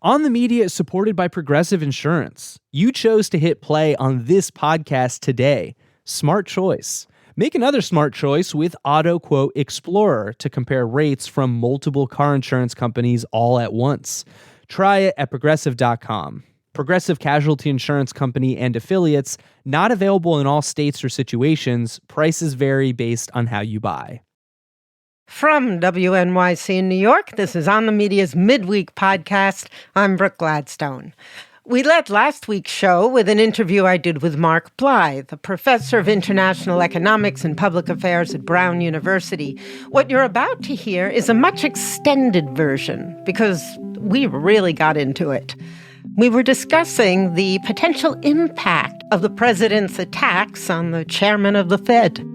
On the Media is supported by Progressive Insurance. You chose to hit play on this podcast today. Smart choice. Make another smart choice with Auto Quote Explorer to compare rates from multiple car insurance companies all at once. Try it at progressive.com. Progressive Casualty Insurance Company and affiliates, not available in all states or situations. Prices vary based on how you buy. From WNYC in New York, this is On the Media's Midweek Podcast. I'm Brooke Gladstone. We led last week's show with an interview I did with Mark Blythe, a professor of international economics and public affairs at Brown University. What you're about to hear is a much extended version because we really got into it. We were discussing the potential impact of the president's attacks on the chairman of the Fed.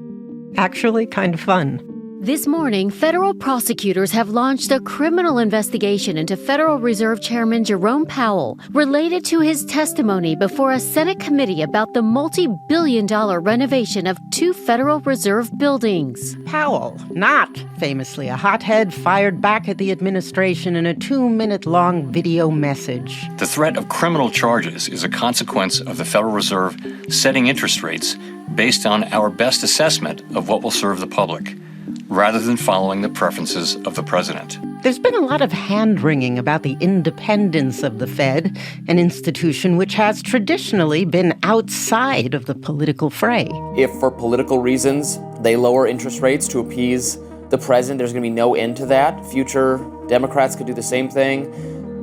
Actually, kind of fun. This morning, federal prosecutors have launched a criminal investigation into Federal Reserve Chairman Jerome Powell related to his testimony before a Senate committee about the multi-billion-dollar renovation of two Federal Reserve buildings. Powell, not famously a hothead, fired back at the administration in a 2-minute-long video message. The threat of criminal charges is a consequence of the Federal Reserve setting interest rates based on our best assessment of what will serve the public, rather than following the preferences of the president. There's been a lot of hand-wringing about the independence of the Fed, an institution which has traditionally been outside of the political fray. If for political reasons they lower interest rates to appease the president, there's going to be no end to that. Future Democrats could do the same thing.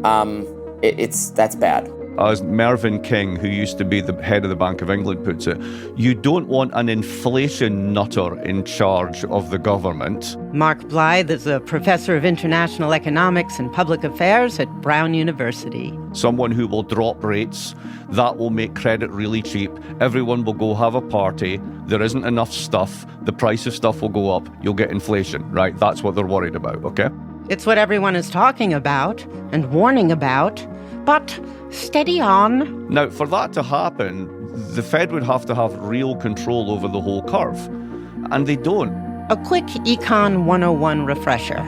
That's bad. As Mervyn King, who used to be the head of the Bank of England, puts it, you don't want an inflation nutter in charge of the government. Mark Blythe is a professor of international economics and public affairs at Brown University. Someone who will drop rates, that will make credit really cheap. Everyone will go have a party. There isn't enough stuff. The price of stuff will go up. You'll get inflation, right? That's what they're worried about, okay? It's what everyone is talking about and warning about, but steady on. Now, for that to happen, the Fed would have to have real control over the whole curve, and they don't. A quick Econ 101 refresher.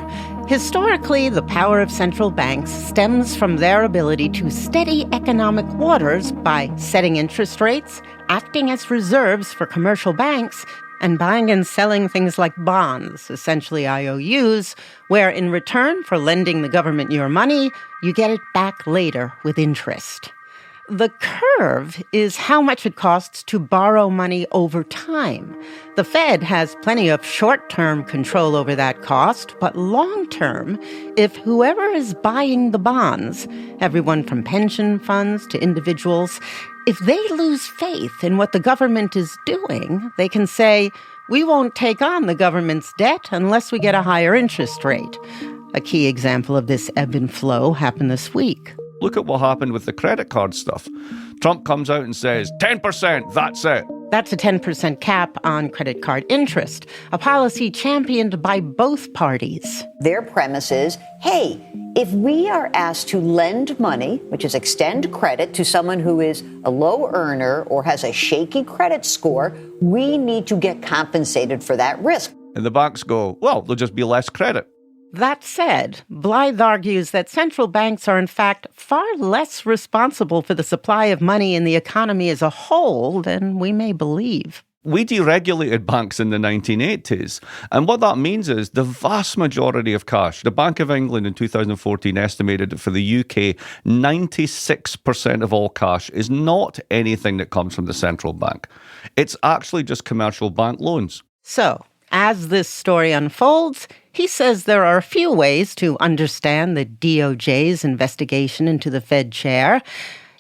Historically, the power of central banks stems from their ability to steady economic waters by setting interest rates, acting as reserves for commercial banks, and buying and selling things like bonds, essentially IOUs, where in return for lending the government your money, you get it back later with interest. The curve is how much it costs to borrow money over time. The Fed has plenty of short-term control over that cost, but long-term, if whoever is buying the bonds, everyone from pension funds to individuals, if they lose faith in what the government is doing, they can say, we won't take on the government's debt unless we get a higher interest rate. A key example of this ebb and flow happened this week. Look at what happened with the credit card stuff. Trump comes out and says, 10%, that's it. That's a 10% cap on credit card interest, a policy championed by both parties. Their premise is, hey, if we are asked to lend money, which is extend credit to someone who is a low earner or has a shaky credit score, we need to get compensated for that risk. And the banks go, well, there'll just be less credit. That said, Blythe argues that central banks are in fact far less responsible for the supply of money in the economy as a whole than we may believe. We deregulated banks in the 1980s. And what that means is the vast majority of cash, the Bank of England in 2014 estimated that for the UK, 96% of all cash is not anything that comes from the central bank. It's actually just commercial bank loans. So, as this story unfolds, he says there are a few ways to understand the DOJ's investigation into the Fed chair.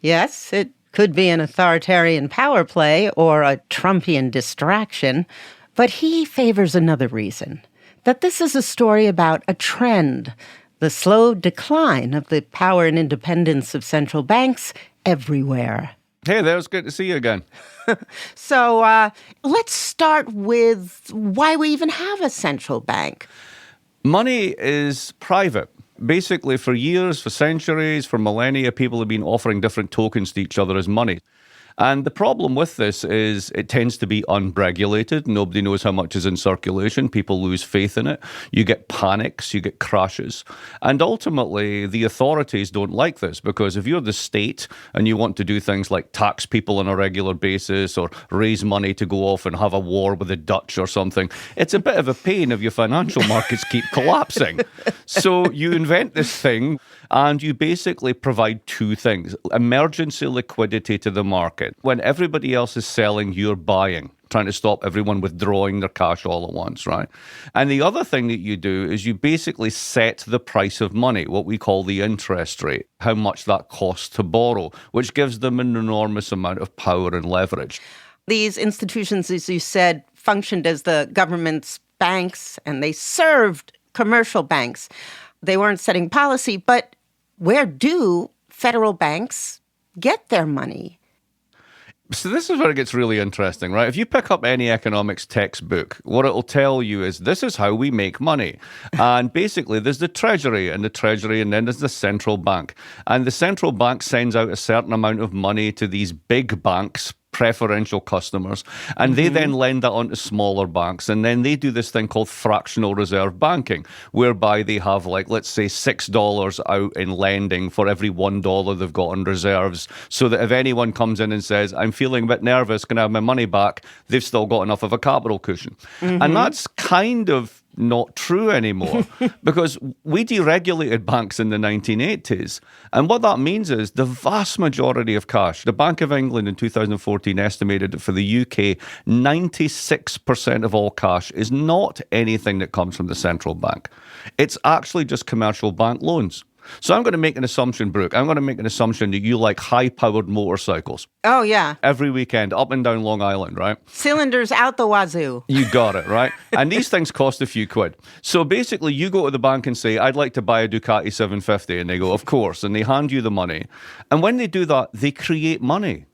Yes, it could be an authoritarian power play or a Trumpian distraction, but he favors another reason, that this is a story about a trend, the slow decline of the power and independence of central banks everywhere. Hey there, it's good to see you again. So let's start with why we even have a central bank. Money is private. Basically, for years, for centuries, for millennia, people have been offering different tokens to each other as money. And the problem with this is it tends to be unregulated. Nobody knows how much is in circulation. People lose faith in it. You get panics, you get crashes. And ultimately, the authorities don't like this because if you're the state and you want to do things like tax people on a regular basis or raise money to go off and have a war with the Dutch or something, it's a bit of a pain if your financial markets keep collapsing. So you invent this thing and you basically provide two things: emergency liquidity to the market. When everybody else is selling, you're buying, trying to stop everyone withdrawing their cash all at once, right? And the other thing that you do is you basically set the price of money, what we call the interest rate, how much that costs to borrow, which gives them an enormous amount of power and leverage. These institutions, as you said, functioned as the government's banks, and they served commercial banks. They weren't setting policy, but where do federal banks get their money? So this is where it gets really interesting, right? If you pick up any economics textbook, what it'll tell you is this is how we make money. And basically, there's the Treasury, and then there's the central bank. And the central bank sends out a certain amount of money to these big banks, preferential customers, and they then lend that on to smaller banks, and then they do this thing called fractional reserve banking, whereby they have, like, let's say $6 out in lending for every $1 they've got on reserves, so that if anyone comes in and says, I'm feeling a bit nervous, can I have my money back, they've still got enough of a capital cushion. And that's kind of not true anymore because we deregulated banks in the 1980s. And what that means is the vast majority of cash, the Bank of England in 2014 estimated that for the UK, 96% of all cash is not anything that comes from the central bank. It's actually just commercial bank loans. So I'm going to make an assumption, Brooke. I'm going to make an assumption that you like high-powered motorcycles. Oh, yeah. Every weekend, up and down Long Island, right? Cylinders out the wazoo. You got it, right? And these things cost a few quid. So basically, you go to the bank and say, I'd like to buy a Ducati 750. And they go, of course. And they hand you the money. And when they do that, they create money.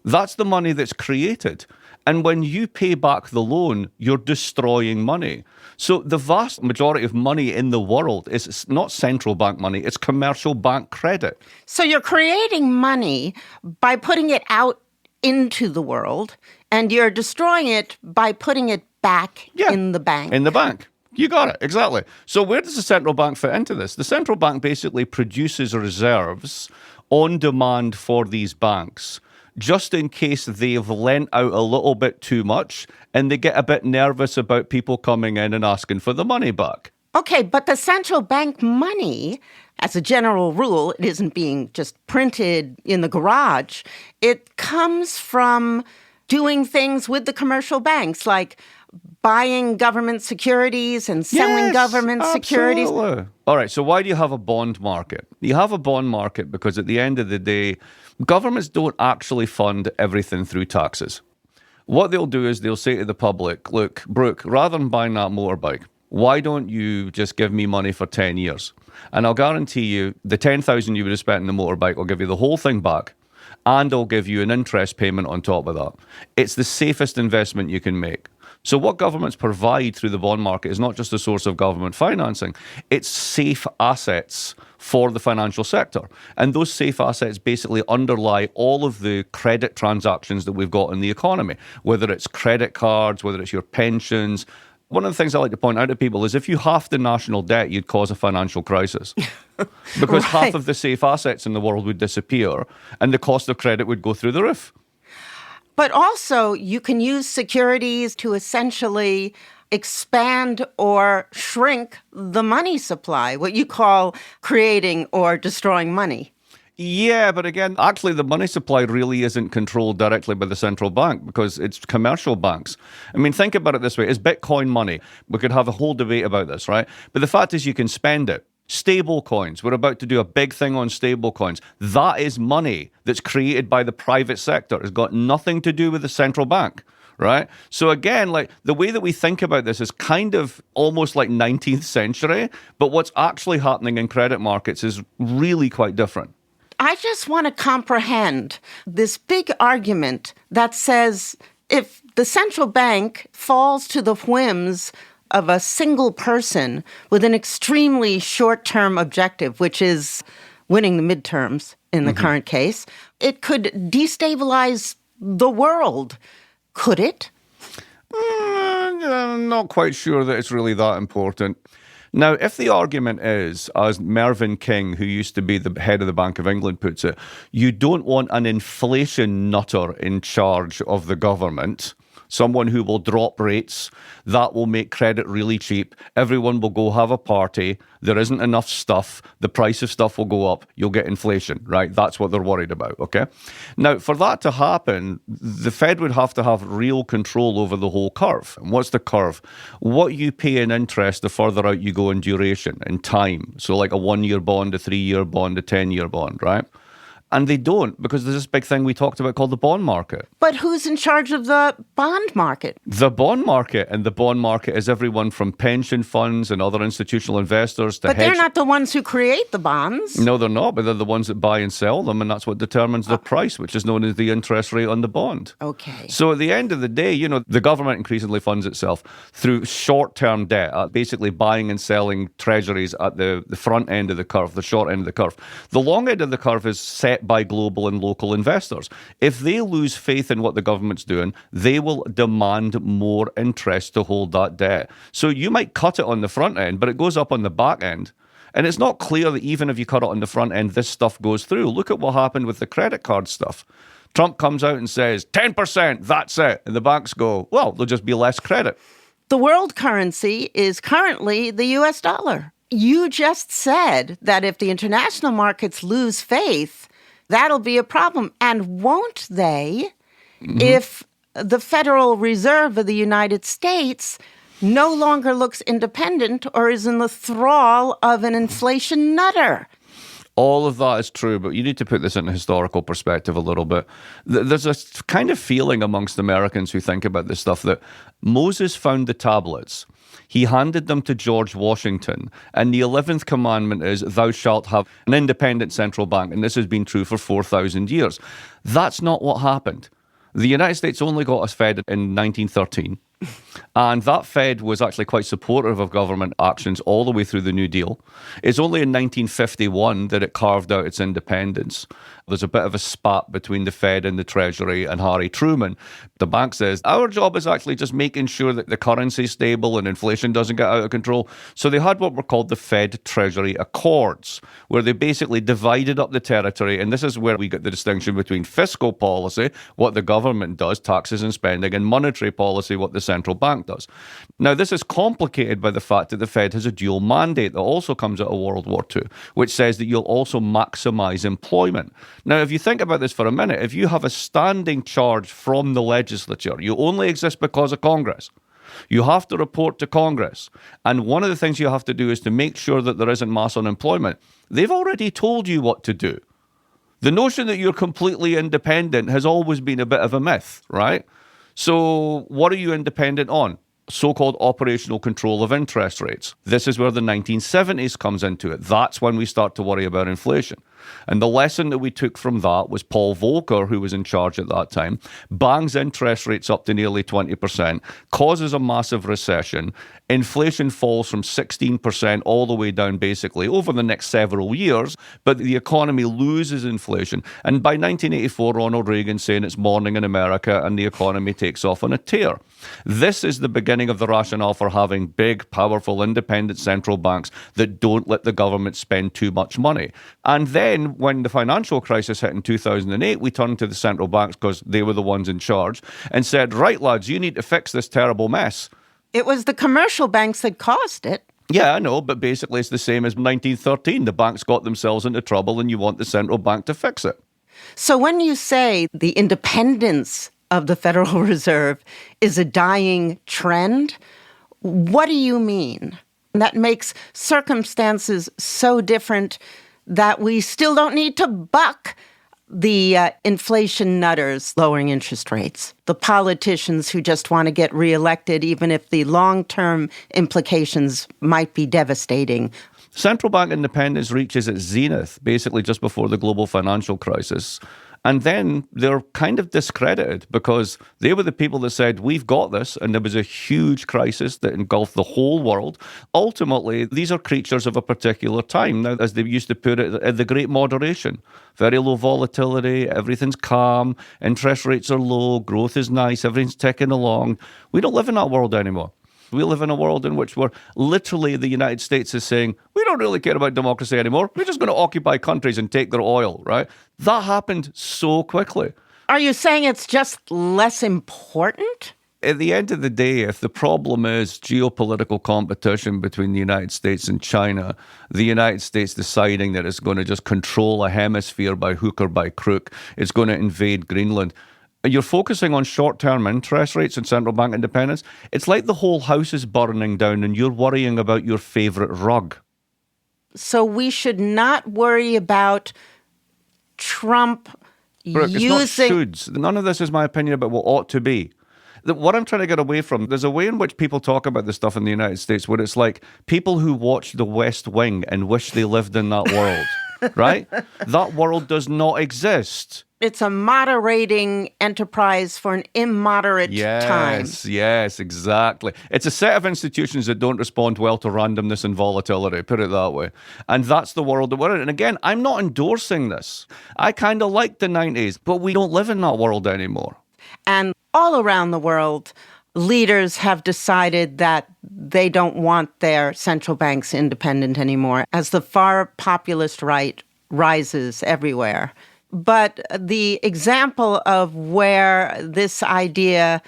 That's the money that's created. And when you pay back the loan, you're destroying money. So the vast majority of money in the world is not central bank money, it's commercial bank credit. So you're creating money by putting it out into the world, and you're destroying it by putting it back in the bank. In the bank. You got it, exactly. So where does the central bank fit into this? The central bank basically produces reserves on demand for these banks, just in case they've lent out a little bit too much and they get a bit nervous about people coming in and asking for the money back. Okay, but the central bank money, as a general rule, it isn't being just printed in the garage. It comes from doing things with the commercial banks, like buying government securities and selling government securities. All right, so why do you have a bond market? You have a bond market because at the end of the day, governments don't actually fund everything through taxes. What they'll do is they'll say to the public, look, Brooke, rather than buying that motorbike, why don't you just give me money for 10 years? And I'll guarantee you the 10,000 you would have spent in the motorbike will give you the whole thing back, and I'll give you an interest payment on top of that. It's the safest investment you can make. So what governments provide through the bond market is not just a source of government financing, it's safe assets for the financial sector. And those safe assets basically underlie all of the credit transactions that we've got in the economy, whether it's credit cards, whether it's your pensions. One of the things I like to point out to people is if you halved the national debt, you'd cause a financial crisis. Because half of the safe assets in the world would disappear and the cost of credit would go through the roof. But also, you can use securities to essentially expand or shrink the money supply, what you call creating or destroying money. Yeah, but again, actually the money supply really isn't controlled directly by the central bank because it's commercial banks. I mean, think about it this way. Is Bitcoin money? We could have a whole debate about this, right? But the fact is you can spend it. Stable coins. We're about to do a big thing on stable coins. That is money that's created by the private sector. It's got nothing to do with the central bank, right? So again, like the way that we think about this is kind of almost like 19th century, but what's actually happening in credit markets is really quite different. I just want to comprehend this big argument that says if the central bank falls to the whims of a single person with an extremely short-term objective, which is winning the midterms in the current case. It could destabilize the world. Could it? I'm not quite sure that it's really that important. Now, if the argument is, as Mervyn King, who used to be the head of the Bank of England, puts it, you don't want an inflation nutter in charge of the government, someone who will drop rates, that will make credit really cheap, everyone will go have a party, there isn't enough stuff, the price of stuff will go up, you'll get inflation, right? That's what they're worried about, okay? Now, for that to happen, the Fed would have to have real control over the whole curve. And what's the curve? What you pay in interest the further out you go in duration, in time. So like a 1-year bond, a 3-year bond, a 10-year bond, right? And they don't, because there's this big thing we talked about called the bond market. But who's in charge of the bond market? The bond market. And the bond market is everyone from pension funds and other institutional investors to But they're not the ones who create the bonds. No, they're not, but they're the ones that buy and sell them, and that's what determines the price, which is known as the interest rate on the bond. Okay. So at the end of the day, you know, the government increasingly funds itself through short-term debt, basically buying and selling treasuries at the front end of the curve, the short end of the curve. The long end of the curve is set by global and local investors. If they lose faith in what the government's doing, they will demand more interest to hold that debt. So you might cut it on the front end, but it goes up on the back end. And it's not clear that even if you cut it on the front end, this stuff goes through. Look at what happened with the credit card stuff. Trump comes out and says, 10%, that's it. And the banks go, well, there'll just be less credit. The world currency is currently the U.S. dollar. You just said that if the international markets lose faith, that'll be a problem. And won't they, if the Federal Reserve of the United States no longer looks independent or is in the thrall of an inflation nutter? All of that is true, but you need to put this in a historical perspective a little bit. There's a kind of feeling amongst Americans who think about this stuff that Moses found the tablets. He handed them to George Washington, and the 11th commandment is, thou shalt have an independent central bank, and this has been true for 4,000 years. That's not what happened. The United States only got us Fed in 1913, and that Fed was actually quite supportive of government actions all the way through the New Deal. It's only in 1951 that it carved out its independence. There's a bit of a spat between the Fed and the Treasury and Harry Truman. The bank says, our job is actually just making sure that the currency is stable and inflation doesn't get out of control. So they had what were called the Fed-Treasury Accords, where they basically divided up the territory. And this is where we get the distinction between fiscal policy, what the government does, taxes and spending, and monetary policy, what the central bank does. Now, this is complicated by the fact that the Fed has a dual mandate that also comes out of World War II, which says that you'll also maximize employment. Now, if you think about this for a minute, if you have a standing charge from the legislature, you only exist because of Congress. You have to report to Congress. And one of the things you have to do is to make sure that there isn't mass unemployment. They've already told you what to do. The notion that you're completely independent has always been a bit of a myth, right? So what are you independent on? So-called operational control of interest rates. This is where the 1970s comes into it. That's when we start to worry about inflation. And the lesson that we took from that was Paul Volcker, who was in charge at that time, bangs interest rates up to nearly 20%, causes a massive recession. Inflation falls from 16% all the way down basically over the next several years, but the economy loses inflation. And by 1984, Ronald Reagan's saying it's morning in America and the economy takes off on a tear. This is the beginning of the rationale for having big, powerful, independent central banks that don't let the government spend too much money. And then when the financial crisis hit in 2008, we turned to the central banks because they were the ones in charge and said, right, lads, you need to fix this terrible mess. It was the commercial banks that caused it. Yeah, I know, but basically it's the same as 1913. The banks got themselves into trouble and you want the central bank to fix it. So when you say the independence of the Federal Reserve is a dying trend, what do you mean? That makes circumstances so different that we still don't need to buck the inflation nutters lowering interest rates, the politicians who just want to get reelected, even if the long-term implications might be devastating. Central bank independence reaches its zenith basically just before the global financial crisis. And then they're kind of discredited because they were the people that said, we've got this, and there was a huge crisis that engulfed the whole world. Ultimately, these are creatures of a particular time. Now, as they used to put it, the great moderation. Very low volatility, everything's calm, interest rates are low, growth is nice, everything's ticking along. We don't live in that world anymore. We live in a world in which we're literally, the United States is saying, we don't really care about democracy anymore. We're just going to occupy countries and take their oil, right? That happened so quickly. Are you saying it's just less important? At the end of the day, if the problem is geopolitical competition between the United States and China, the United States deciding that it's going to just control a hemisphere by hook or by crook, it's going to invade Greenland, you're focusing on short-term interest rates and central bank independence. It's like the whole house is burning down and you're worrying about your favorite rug. So we should not worry about Trump Brooke, using... it's not shoulds. None of this is my opinion about what ought to be. What I'm trying to get away from, there's a way in which people talk about this stuff in the United States where it's like people who watch The West Wing and wish they lived in that world, right? That world does not exist. It's a moderating enterprise for an immoderate time. Yes, exactly. It's a set of institutions that don't respond well to randomness and volatility, put it that way. And that's the world that we're in. And again, I'm not endorsing this. I kind of like the 90s, but we don't live in that world anymore. And all around the world, leaders have decided that they don't want their central banks independent anymore as the far populist right rises everywhere. But the example of where this idea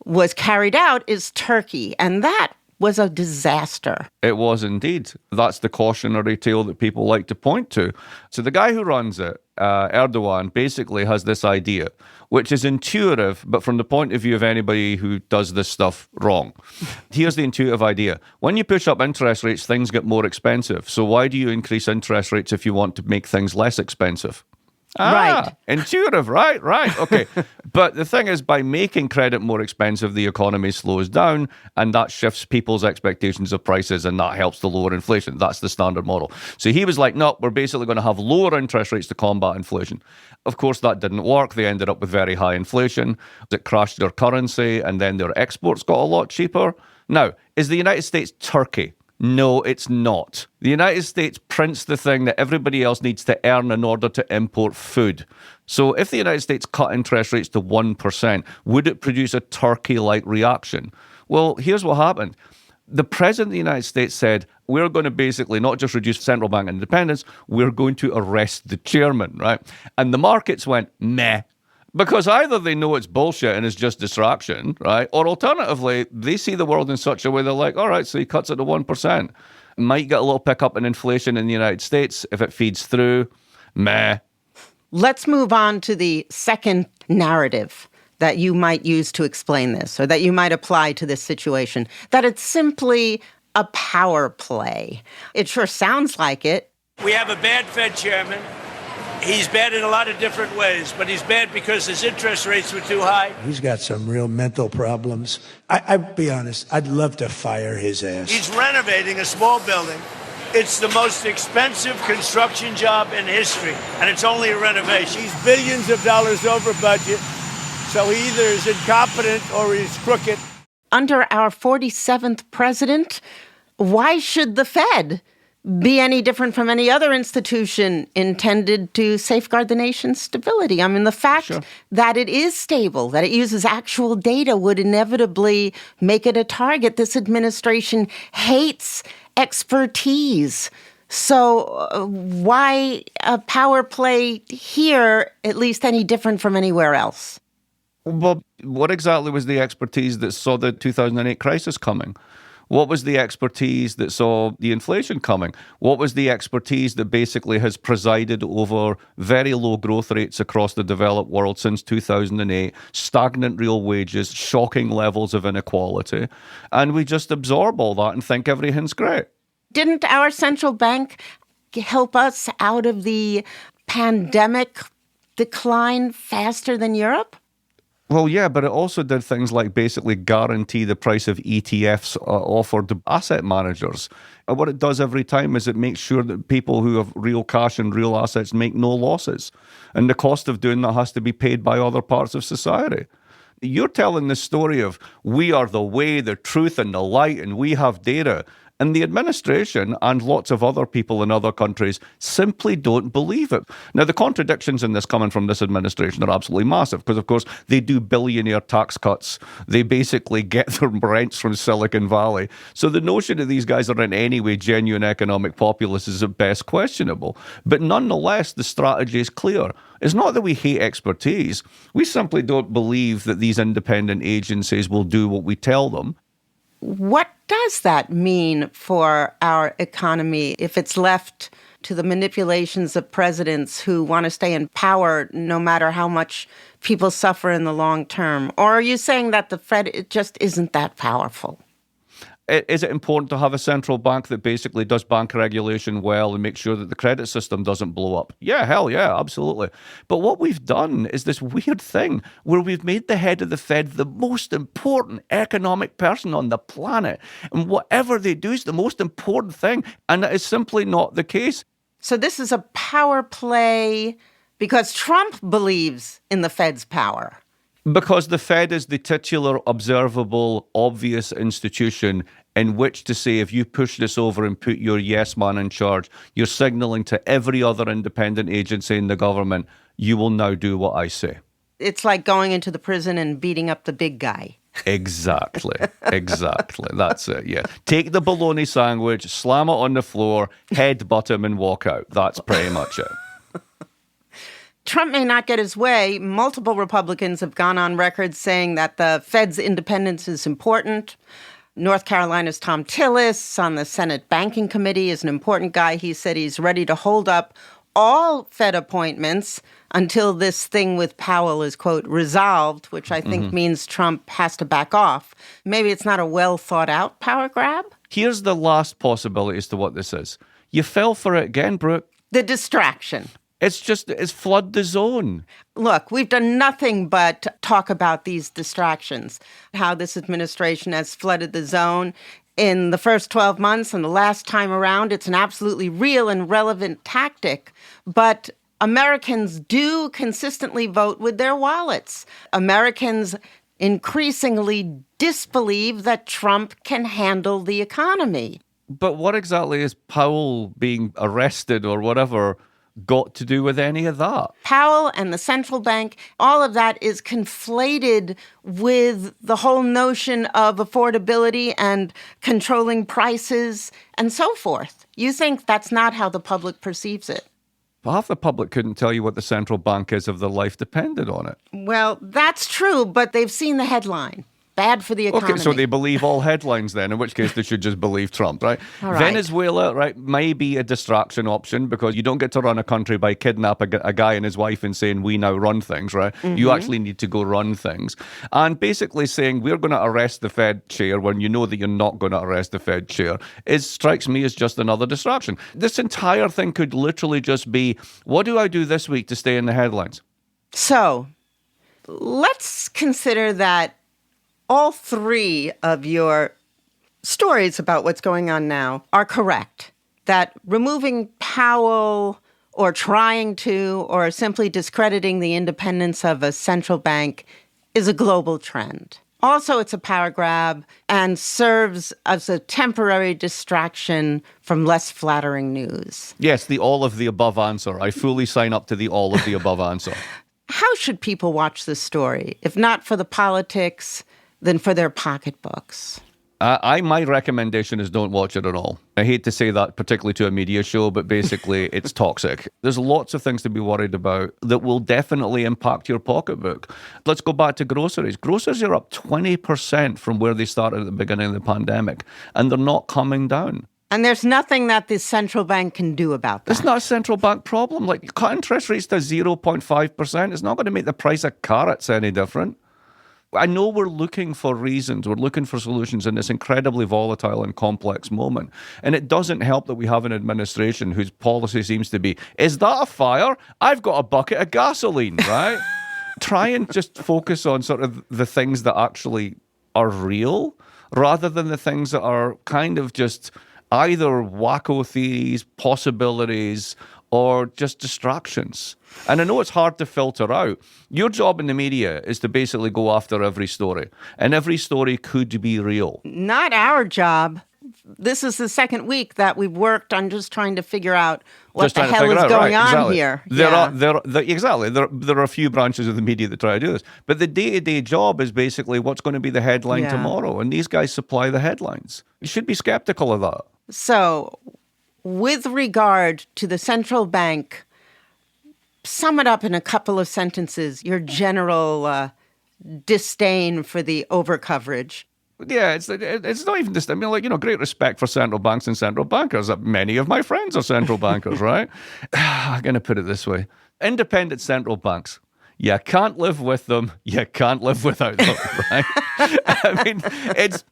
was carried out is Turkey, and that was a disaster. It was indeed. That's the cautionary tale that people like to point to. So the guy who runs it, Erdogan, basically has this idea, which is intuitive, but from the point of view of anybody who does this stuff wrong. Here's the intuitive idea. When you push up interest rates, things get more expensive. So why do you increase interest rates if you want to make things less expensive? Right. Intuitive, right, okay. But the thing is, by making credit more expensive, the economy slows down, and that shifts people's expectations of prices, and that helps to lower inflation. That's the standard model. So he was like, no, we're basically going to have lower interest rates to combat inflation. Of course, that didn't work. They ended up with very high inflation. It crashed their currency, and then their exports got a lot cheaper. Now, is the United States Turkey? No, it's not. The United States prints the thing that everybody else needs to earn in order to import food. So if the United States cut interest rates to 1%, would it produce a Turkey-like reaction? Well, here's what happened. The president of the United States said, we're going to basically not just reduce central bank independence, we're going to arrest the chairman, right? And the markets went, meh. Because either they know it's bullshit and it's just distraction, right? Or alternatively, they see the world in such a way they're like, all right, so he cuts it to 1%. Might get a little pickup in inflation in the United States if it feeds through. Meh. Let's move on to the second narrative that you might use to explain this, or that you might apply to this situation, that it's simply a power play. It sure sounds like it. We have a bad Fed chairman. He's bad in a lot of different ways, but he's bad because his interest rates were too high. He's got some real mental problems. I'll be honest, I'd love to fire his ass. He's renovating a small building. It's the most expensive construction job in history, and it's only a renovation. He's billions of dollars over budget, so he either is incompetent or he's crooked. Under our 47th president, why should the Fed be any different from any other institution intended to safeguard the nation's stability? I mean, the fact that it is stable, that it uses actual data would inevitably make it a target. This administration hates expertise. So why a power play here, at least any different from anywhere else? Well, what exactly was the expertise that saw the 2008 crisis coming? What was the expertise that saw the inflation coming? What was the expertise that basically has presided over very low growth rates across the developed world since 2008, stagnant real wages, shocking levels of inequality, and we just absorb all that and think everything's great? Didn't our central bank help us out of the pandemic decline faster than Europe? Well, yeah, but it also did things like basically guarantee the price of ETFs offered to asset managers. And what it does every time is it makes sure that people who have real cash and real assets make no losses. And the cost of doing that has to be paid by other parts of society. You're telling the story of we are the way, the truth, and the light, and we have data. And the administration and lots of other people in other countries simply don't believe it. Now, the contradictions in this coming from this administration are absolutely massive because, of course, they do billionaire tax cuts. They basically get their rents from Silicon Valley. So the notion that these guys are in any way genuine economic populists is at best questionable. But nonetheless, the strategy is clear. It's not that we hate expertise. We simply don't believe that these independent agencies will do what we tell them. What does that mean for our economy if it's left to the manipulations of presidents who want to stay in power no matter how much people suffer in the long term? Or are you saying that the Fed it just isn't that powerful? Is it important to have a central bank that basically does bank regulation well and makes sure that the credit system doesn't blow up? Yeah, hell yeah, absolutely. But what we've done is this weird thing where we've made the head of the Fed the most important economic person on the planet. And whatever they do is the most important thing. And that is simply not the case. So this is a power play because Trump believes in the Fed's power. Because the Fed is the titular, observable, obvious institution in which to say, if you push this over and put your yes man in charge, you're signaling to every other independent agency in the government, you will now do what I say. It's like going into the prison and beating up the big guy. Exactly. Exactly. That's it. Yeah. Take the bologna sandwich, slam it on the floor, headbutt him and walk out. That's pretty much it. Trump may not get his way. Multiple Republicans have gone on record saying that the Fed's independence is important. North Carolina's Tom Tillis on the Senate Banking Committee is an important guy. He said he's ready to hold up all Fed appointments until this thing with Powell is, quote, resolved, which I think means Trump has to back off. Maybe it's not a well-thought-out power grab? Here's the last possibility as to what this is. You fell for it again, Brooke. The distraction. It's flood the zone. Look, we've done nothing but talk about these distractions, how this administration has flooded the zone in the first 12 months, and the last time around, it's an absolutely real and relevant tactic. But Americans do consistently vote with their wallets. Americans increasingly disbelieve that Trump can handle the economy. But what exactly is Powell being arrested or whatever got to do with any of that? Powell and the central bank, all of that is conflated with the whole notion of affordability and controlling prices and so forth. You think that's not how the public perceives it? Half the public couldn't tell you what the central bank is if their life depended on it. Well, that's true, but they've seen the headline. Bad for the economy. Okay, so they believe all headlines then, in which case they should just believe Trump, right? All right. Venezuela, right, may be a distraction option because you don't get to run a country by kidnapping a guy and his wife and saying, we now run things, right? You actually need to go run things. And basically saying, we're going to arrest the Fed chair when you know that you're not going to arrest the Fed chair, strikes me as just another distraction. This entire thing could literally just be, what do I do this week to stay in the headlines? So, let's consider that all three of your stories about what's going on now are correct. That removing Powell or trying to or simply discrediting the independence of a central bank is a global trend. Also, it's a power grab and serves as a temporary distraction from less flattering news. Yes, the all of the above answer. I fully sign up to the all of the above answer. How should people watch this story, if not for the politics, than for their pocketbooks? My recommendation is don't watch it at all. I hate to say that, particularly to a media show, but basically it's toxic. There's lots of things to be worried about that will definitely impact your pocketbook. Let's go back to groceries. Groceries are up 20% from where they started at the beginning of the pandemic, and they're not coming down. And there's nothing that the central bank can do about that. It's not a central bank problem. Like, cut interest rates to 0.5%. It's not going to make the price of carrots any different. I know we're looking for reasons, we're looking for solutions in this incredibly volatile and complex moment. And it doesn't help that we have an administration whose policy seems to be, is that a fire? I've got a bucket of gasoline, right? try and just focus on sort of the things that actually are real rather than the things that are kind of just either wacko theories, possibilities, or just distractions. And I know it's hard to filter out. Your job in the media is to basically go after every story, and every story could be real. Not our job. This is the second week that we've worked on just trying to figure out what the hell is going on here. There are a few branches of the media that try to do this, but the day-to-day job is basically what's going to be the headline tomorrow, and these guys supply the headlines. You should be skeptical of that. So, with regard to the central bank, sum it up in a couple of sentences, your general disdain for the overcoverage. Yeah, it's not even just, I mean, like, great respect for central banks and central bankers. Many of my friends are central bankers, right? I'm going to put it this way. Independent central banks. You can't live with them. You can't live without them, right? I mean,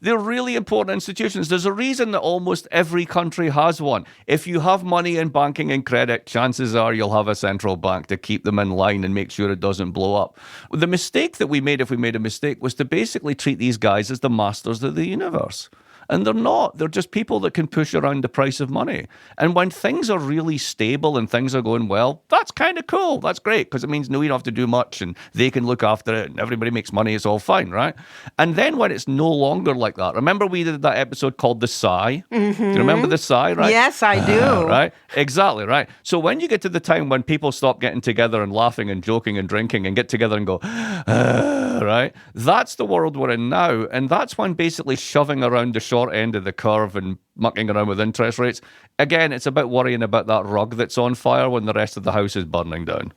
they're really important institutions. There's a reason that almost every country has one. If you have money in banking and credit, chances are you'll have a central bank to keep them in line and make sure it doesn't blow up. The mistake that we made, if we made a mistake, was to basically treat these guys as the masters of the universe. And they're not. They're just people that can push around the price of money. And when things are really stable and things are going well, that's kind of cool. That's great, because it means no, you don't have to do much and they can look after it and everybody makes money. It's all fine, right? And then when it's no longer like that, remember we did that episode called The Sigh? Mm-hmm. Do you remember The Sigh, right? Yes, I do. Right? Exactly, right? So when you get to the time when people stop getting together and laughing and joking and drinking and get together and go, right? That's the world we're in now. And that's when basically shoving around the short end of the curve and mucking around with interest rates. Again, it's about worrying about that rug that's on fire when the rest of the house is burning down.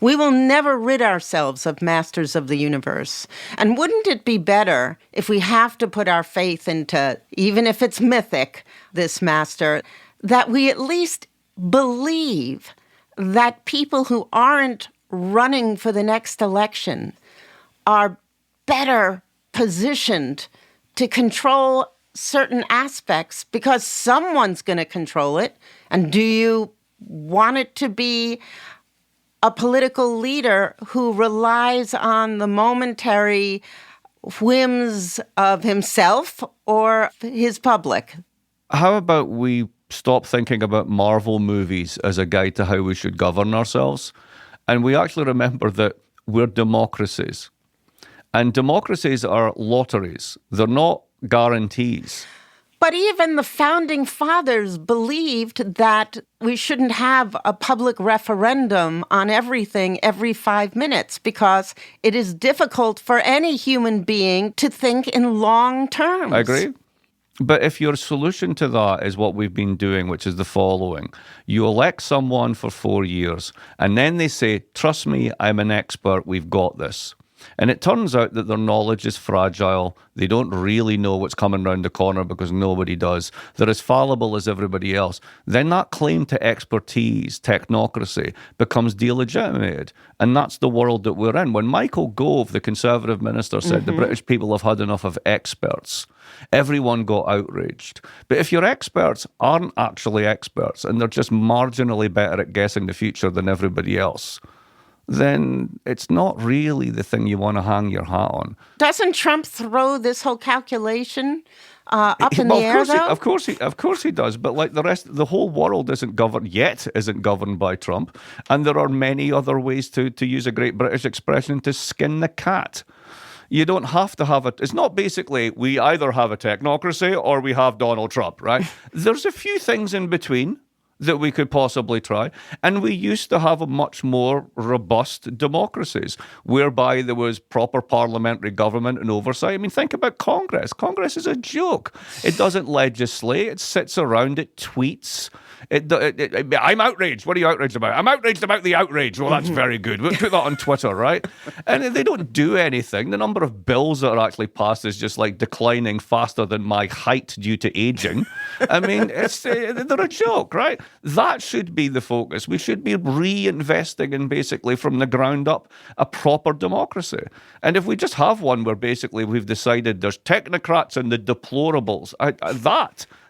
We will never rid ourselves of masters of the universe. And wouldn't it be better if we have to put our faith into, even if it's mythic, this master, that we at least believe that people who aren't running for the next election are better positioned to control certain aspects because someone's going to control it. And do you want it to be a political leader who relies on the momentary whims of himself or his public? How about we stop thinking about Marvel movies as a guide to how we should govern ourselves, and we actually remember that we're democracies. And democracies are lotteries. They're not guarantees. But even the founding fathers believed that we shouldn't have a public referendum on everything every 5 minutes because it is difficult for any human being to think in long terms. I agree. But if your solution to that is what we've been doing, which is the following: you elect someone for 4 years, and then they say, trust me, I'm an expert, we've got this. And it turns out that their knowledge is fragile. They don't really know what's coming around the corner because nobody does. They're as fallible as everybody else. Then that claim to expertise, technocracy, becomes delegitimated. And that's the world that we're in. When Michael Gove, the Conservative minister, said the British people have had enough of experts, everyone got outraged. But if your experts aren't actually experts and they're just marginally better at guessing the future than everybody else, then it's not really the thing you want to hang your hat on. Doesn't Trump throw this whole calculation up in the air, though? Of course he does. But like the whole world isn't governed by Trump. And there are many other ways to use a great British expression, to skin the cat. You don't have to have it. It's not basically we either have a technocracy or we have Donald Trump, right? There's a few things in between that we could possibly try. And we used to have a much more robust democracies whereby there was proper parliamentary government and oversight. I mean, think about Congress. Congress is a joke. It doesn't legislate. It sits around. It tweets. I'm outraged. What are you outraged about? I'm outraged about the outrage. Well, that's very good. We'll put that on Twitter, right? And they don't do anything. The number of bills that are actually passed is just like declining faster than my height due to aging. I mean, they're a joke, right? That should be the focus. We should be reinvesting in basically from the ground up a proper democracy. And if we just have one where basically we've decided there's technocrats and the deplorables,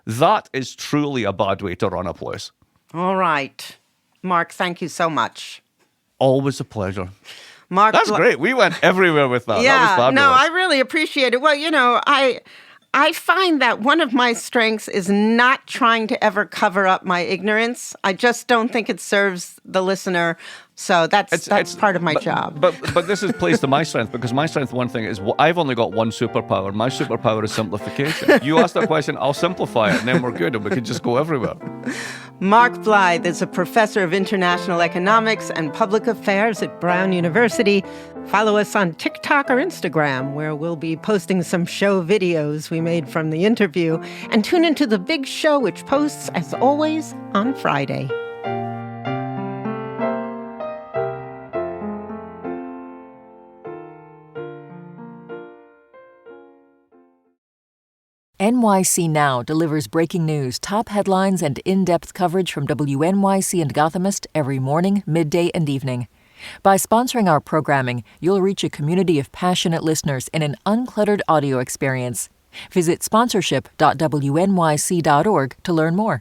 that is truly a bad way to run a place. All right. Mark, thank you so much. Always a pleasure. Mark. That's great. We went everywhere with that. Yeah, That was fabulous. no, I really appreciate it. Well, I find that one of my strengths is not trying to ever cover up my ignorance. I just don't think it serves the listener. So that's part of my job. But this is plays to my strength, because my strength, one thing, is I've only got one superpower. My superpower is simplification. You ask that question, I'll simplify it, and then we're good, and we can just go everywhere. Mark Blythe is a professor of international economics and public affairs at Brown University. Follow us on TikTok or Instagram, where we'll be posting some show videos we made from the interview. And tune into The Big Show, which posts, as always, on Friday. NYC Now delivers breaking news, top headlines, and in-depth coverage from WNYC and Gothamist every morning, midday, and evening. By sponsoring our programming, you'll reach a community of passionate listeners in an uncluttered audio experience. Visit sponsorship.wnyc.org to learn more.